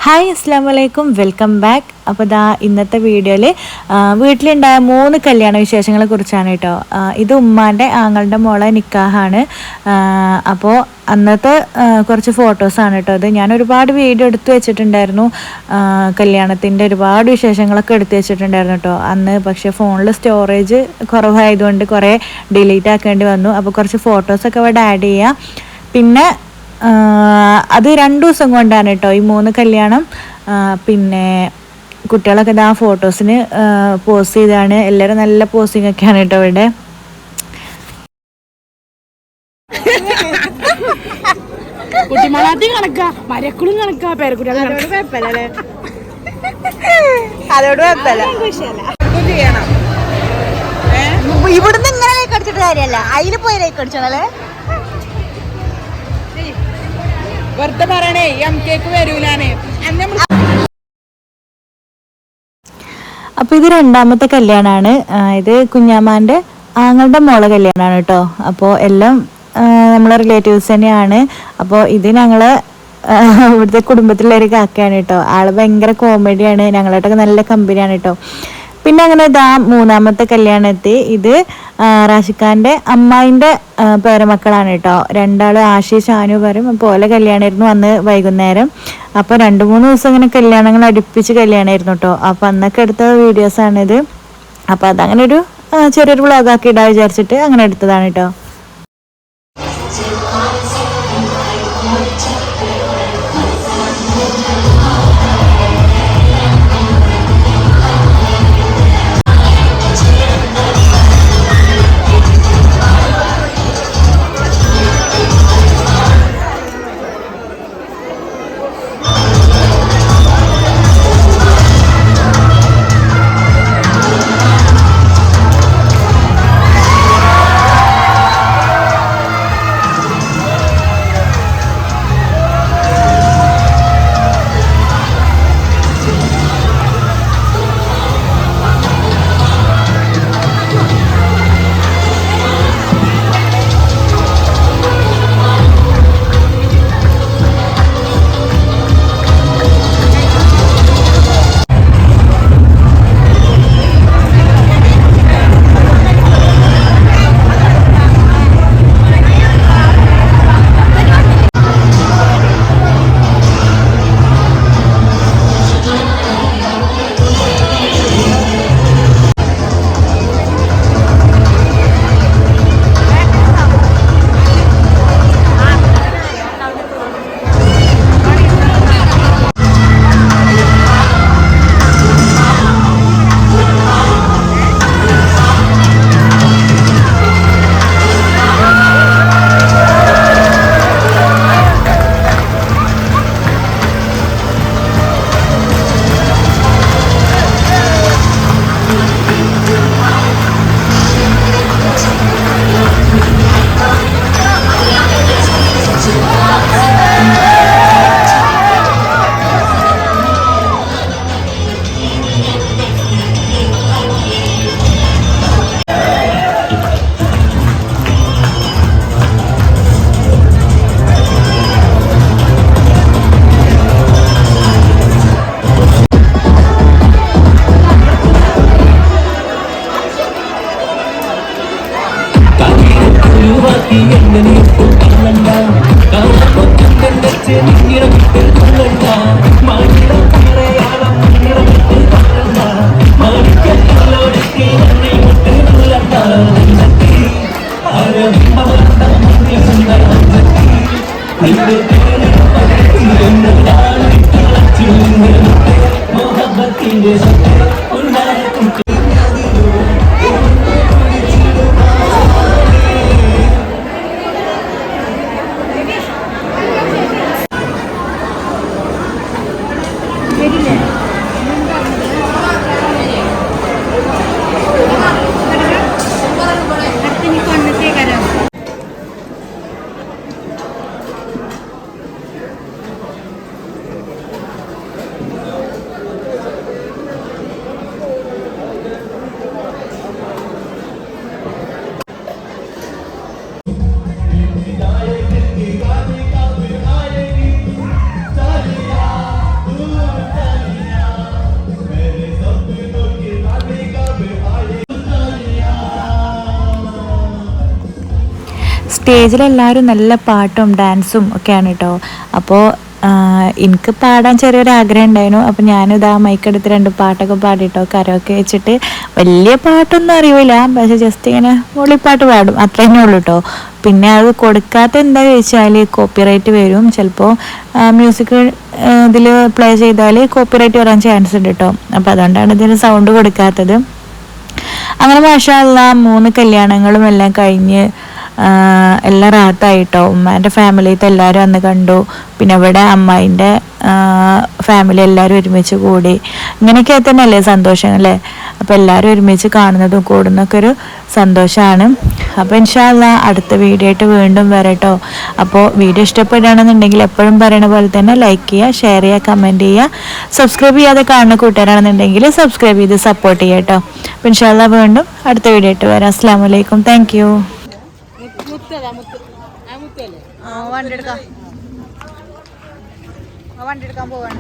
Hi അസ്സലാമു അലൈക്കും, welcome back. അപ്പോൾ ഇതാ ഇന്നത്തെ വീഡിയോയിൽ വീട്ടിലുണ്ടായ 3 കല്യാണ വിശേഷങ്ങളെ കുറിച്ചാണ് കേട്ടോ. ഇത് ഉമ്മാൻ്റെ ആങ്ങളുടെ മോളെ നിക്കാഹാണ്. അപ്പോൾ അന്നത്തെ കുറച്ച് ഫോട്ടോസാണ് കേട്ടോ. അത് ഞാൻ ഒരുപാട് വീഡിയോ എടുത്തു വെച്ചിട്ടുണ്ടായിരുന്നു. കല്യാണത്തിൻ്റെ ഒരുപാട് വിശേഷങ്ങളൊക്കെ എടുത്തു വെച്ചിട്ടുണ്ടായിരുന്നു കേട്ടോ അന്ന്. പക്ഷേ ഫോണിൽ സ്റ്റോറേജ് കുറവായതുകൊണ്ട് കുറേ ഡിലീറ്റ് ആക്കേണ്ടി വന്നു. അപ്പോൾ കുറച്ച് ഫോട്ടോസൊക്കെ അവിടെ ആഡ് ചെയ്യാം. പിന്നെ അത് 2 ദിവസം കൊണ്ടാണ് കേട്ടോ ഈ 3 കല്യാണം. പിന്നെ കുട്ടികളൊക്കെ ഇതാ ഫോട്ടോസിന് പോസ്റ്റ് ചെയ്താണ്. എല്ലാവരും നല്ല പോസിങ് ഒക്കെയാണ് കേട്ടോ ഇവിടെ. ഇവിടുന്ന് ഇങ്ങനെ ലൈക്ക് അടിച്ചിട്ട് കാര്യമല്ല, അതിൽ പോയി ലൈക്ക് അടിച്ചോളേ. വെറുതെ പറയണേ, കേക്ക് വരൂലാനേ. അപ്പോൾ ഇത് 2ാമത്തെ കല്യാണമാണ്. ഇത് കുഞ്ഞാമാൻ്റെ ആങ്ങളുടെ മോളെ കല്യാണമാണ് കേട്ടോ. അപ്പോൾ എല്ലാം നമ്മളെ റിലേറ്റീവ്സ് തന്നെയാണ്. അപ്പോൾ ഇത് ഞങ്ങൾ ഇവിടുത്തെ കുടുംബത്തിലുള്ളൊരു കാക്കയാണ് കേട്ടോ. ആൾ ഭയങ്കര കോമഡിയാണ്, ഞങ്ങളായിട്ടൊക്കെ നല്ല കമ്പനിയാണ് കേട്ടോ. പിന്നെ അങ്ങനെ ഇതാ 3ാമത്തെ കല്യാണം എത്തി. ഇത് റാഷിഖാൻ്റെ അമ്മായിൻ്റെ പേരമക്കളാണ് കേട്ടോ. 2 ആഷി ഷാനു പറയും. അപ്പോൾ ഓലെ കല്യാണമായിരുന്നു അന്ന് വൈകുന്നേരം. അപ്പോൾ 2-3 ദിവസം ഇങ്ങനെ കല്യാണങ്ങൾ അടുപ്പിച്ച് കല്യാണമായിരുന്നു കേട്ടോ. അപ്പോൾ അന്നൊക്കെ എടുത്ത വീഡിയോസാണിത്. അപ്പോൾ അതങ്ങനെ ഒരു ചെറിയൊരു വ്ളോഗാക്കി ഇടാൻ വിചാരിച്ചിട്ട് അങ്ങനെ എടുത്തതാണ് കേട്ടോ. സ്റ്റേജിലെല്ലാവരും നല്ല പാട്ടും ഡാൻസും ഒക്കെയാണ് കേട്ടോ. അപ്പോൾ എനിക്ക് പാടാൻ ചെറിയൊരു ആഗ്രഹം ഉണ്ടായിരുന്നു. അപ്പോൾ ഞാനിതാ മൈക്കെടുത്ത് 2 പാട്ടൊക്കെ പാടിട്ടോ, കരോക്കെ വെച്ചിട്ട്. വലിയ പാട്ടൊന്നും അറിയില്ല, പക്ഷെ ജസ്റ്റ് ഇങ്ങനെ മൂളിപ്പാട്ട് പാടും, അത്ര തന്നെ ഉള്ളൂ കേട്ടോ. പിന്നെ അത് കൊടുക്കാത്ത എന്താ ചോദിച്ചാൽ കോപ്പിറൈറ്റ് വരും. ചിലപ്പോൾ മ്യൂസിക് ഇതിൽ പ്ലേ ചെയ്താൽ കോപ്പിറൈറ്റ് വരാൻ ചാൻസ് ഉണ്ട് കേട്ടോ. അപ്പോൾ അതുകൊണ്ടാണ് ഇതിന് സൗണ്ട് കൊടുക്കാത്തത്. അങ്ങനെ മാഷാ അല്ലാഹ് 3 കല്യാണങ്ങളും എല്ലാം കഴിഞ്ഞ് എല്ലാം റാഹത്തായിട്ടോ. ഉമ്മാൻ്റെ ഫാമിലിയിലത്തെ എല്ലാവരും അന്ന് കണ്ടു. പിന്നെ ഇവിടെ അമ്മായിൻ്റെ ഫാമിലി എല്ലാവരും ഒരുമിച്ച് കൂടി. ഇങ്ങനെയൊക്കെ തന്നെയല്ലേ സന്തോഷം അല്ലേ? അപ്പോൾ എല്ലാവരും ഒരുമിച്ച് കാണുന്നതും കൂടുന്നതൊക്കെ ഒരു സന്തോഷമാണ്. അപ്പോൾ ഇൻഷാ അല്ലാഹ് അടുത്ത വീഡിയോ ആയിട്ട് വീണ്ടും വരട്ടോ. അപ്പോൾ വീഡിയോ ഇഷ്ടപ്പെടുകയാണെന്നുണ്ടെങ്കിൽ എപ്പോഴും പറയണ പോലെ തന്നെ ലൈക്ക് ചെയ്യുക, ഷെയർ ചെയ്യുക, കമൻറ്റ് ചെയ്യുക. സബ്സ്ക്രൈബ് ചെയ്യാതെ കാണുന്ന കൂട്ടുകാരാണെന്നുണ്ടെങ്കിൽ സബ്സ്ക്രൈബ് ചെയ്ത് സപ്പോർട്ട് ചെയ്യുക കേട്ടോ. അപ്പോൾ ഇൻഷാ അല്ലാഹ് വീണ്ടും അടുത്ത വീഡിയോ ആയിട്ട് വരാം. അസ്സലാമു അലൈക്കും. Thank you. വണ്ടി എടുക്കാൻ പോവാണ്.